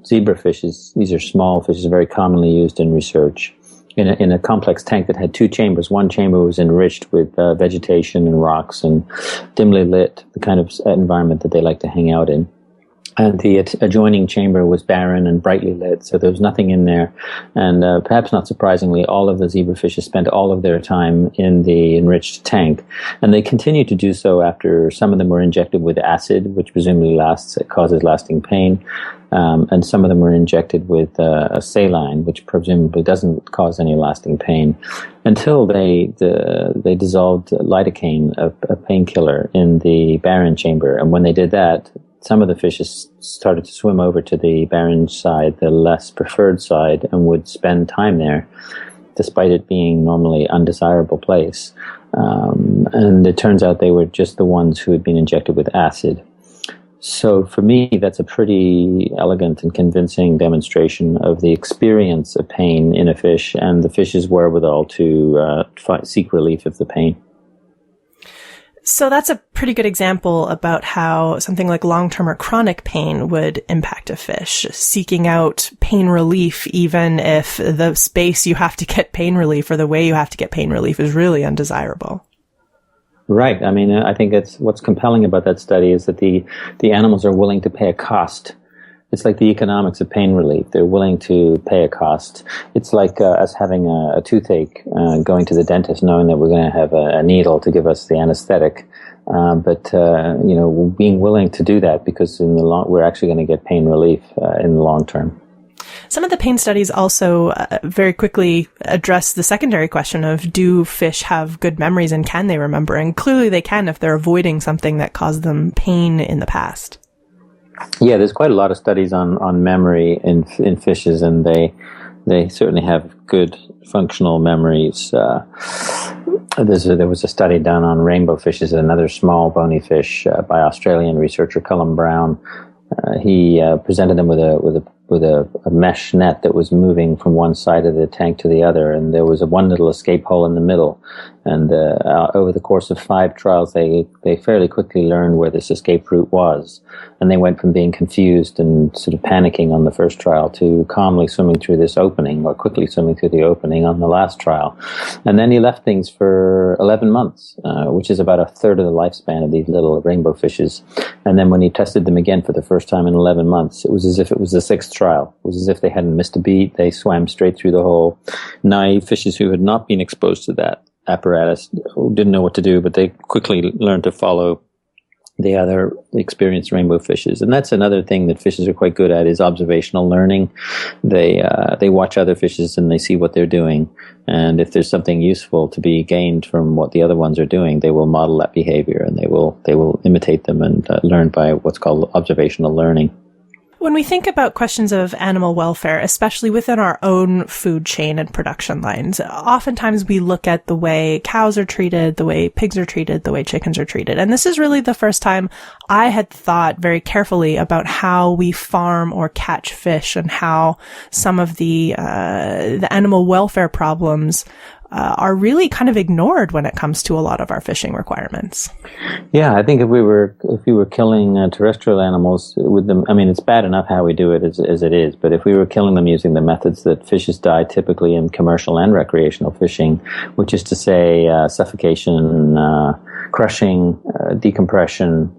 zebrafishes. These are small fishes, very commonly used in research, in a complex tank that had two chambers. One chamber was enriched with vegetation and rocks and dimly lit, the kind of environment that they like to hang out in. And the adjoining chamber was barren and brightly lit, so there was nothing in there. And perhaps not surprisingly, all of the zebrafishes spent all of their time in the enriched tank. And they continued to do so after some of them were injected with acid, which presumably causes lasting pain. And some of them were injected with a saline, which presumably doesn't cause any lasting pain, until they dissolved lidocaine, a painkiller, in the barren chamber. And when they did that, some of the fishes started to swim over to the barren side, the less preferred side, and would spend time there, despite it being normally undesirable place. And it turns out they were just the ones who had been injected with acid. So for me, that's a pretty elegant and convincing demonstration of the experience of pain in a fish and the fish's wherewithal to seek relief of the pain. So that's a pretty good example about how something like long-term or chronic pain would impact a fish, seeking out pain relief, even if the space you have to get pain relief or the way you have to get pain relief is really undesirable. Right. I mean, I think what's compelling about that study is that the animals are willing to pay a cost. It's like the economics of pain relief. They're willing to pay a cost. It's like us having a toothache, going to the dentist knowing that we're going to have a needle to give us the anesthetic. But being willing to do that because we're actually going to get pain relief in the long term. Some of the pain studies also very quickly address the secondary question of, do fish have good memories and can they remember? And clearly they can if they're avoiding something that caused them pain in the past. Yeah, there's quite a lot of studies on memory in fishes, and they certainly have good functional memories. There was a study done on rainbow fishes, another small bony fish, by Australian researcher Cullen Brown. He presented them with a mesh net that was moving from one side of the tank to the other, and there was one little escape hole in the middle. And over the course of 5 trials, they fairly quickly learned where this escape route was. And they went from being confused and sort of panicking on the first trial to calmly swimming through this opening, or quickly swimming through the opening on the last trial. And then he left things for 11 months, which is about a third of the lifespan of these little rainbow fishes. And then when he tested them again for the first time in 11 months, it was as if it was the 6th trial. It was as if they hadn't missed a beat. They swam straight through the hole. Naive fishes who had not been exposed to that apparatus didn't know what to do, but they quickly learned to follow the other experienced rainbow fishes. And that's another thing that fishes are quite good at, is observational learning. They watch other fishes and they see what they're doing. And if there's something useful to be gained from what the other ones are doing, they will model that behavior, and they will imitate them and learn by what's called observational learning. When we think about questions of animal welfare, especially within our own food chain and production lines, oftentimes we look at the way cows are treated, the way pigs are treated, the way chickens are treated. And this is really the first time I had thought very carefully about how we farm or catch fish, and how some of the animal welfare problems are really kind of ignored when it comes to a lot of our fishing requirements. Yeah, I think if we were killing terrestrial animals with them, I mean, it's bad enough how we do it as it is, but if we were killing them using the methods that fishes die typically in commercial and recreational fishing, which is to say suffocation, crushing, decompression,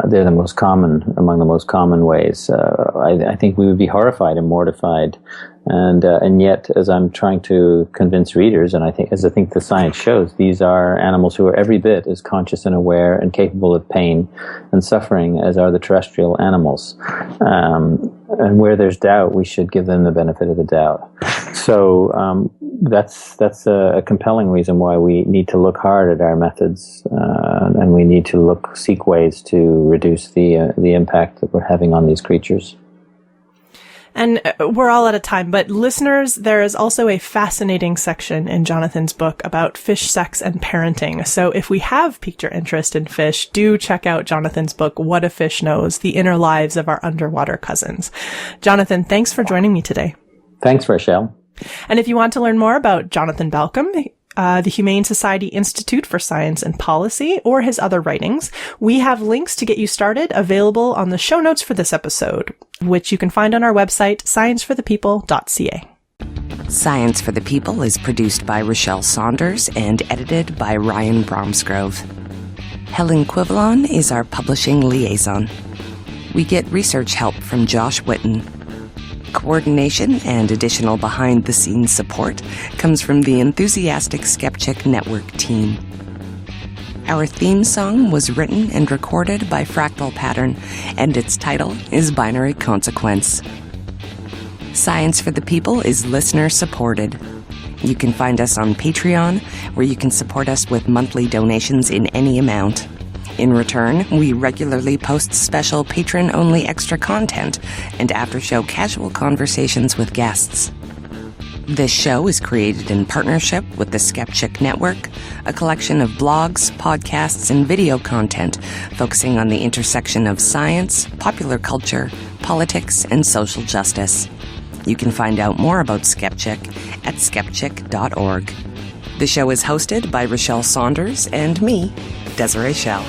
they're among the most common ways. I think we would be horrified and mortified. And yet, as I'm trying to convince readers, and I think the science shows, these are animals who are every bit as conscious and aware and capable of pain and suffering as are the terrestrial animals. And where there's doubt, we should give them the benefit of the doubt. So that's a compelling reason why we need to look hard at our methods, and we need to seek ways to reduce the impact that we're having on these creatures. And we're all out of time, but listeners, there is also a fascinating section in Jonathan's book about fish sex and parenting. So if we have piqued your interest in fish, do check out Jonathan's book, What a Fish Knows, The Inner Lives of Our Underwater Cousins. Jonathan, thanks for joining me today. Thanks, Rochelle. And if you want to learn more about Jonathan Balcombe, the Humane Society Institute for Science and Policy, or his other writings, we have links to get you started available on the show notes for this episode, which you can find on our website, scienceforthepeople.ca. Science for the People is produced by Rochelle Saunders and edited by Ryan Bromsgrove. Helen Quivalon is our publishing liaison. We get research help from Josh Whitten. Coordination and additional behind-the-scenes support comes from the enthusiastic Skepchick Network team. Our theme song was written and recorded by Fractal Pattern, and its title is Binary Consequence. Science for the People is listener-supported. You can find us on Patreon, where you can support us with monthly donations in any amount. In return, we regularly post special patron-only extra content and after-show casual conversations with guests. This show is created in partnership with the Skepchick Network, a collection of blogs, podcasts, and video content focusing on the intersection of science, popular culture, politics, and social justice. You can find out more about Skepchick at skepchick.org. The show is hosted by Rochelle Saunders and me, Desiree Schell.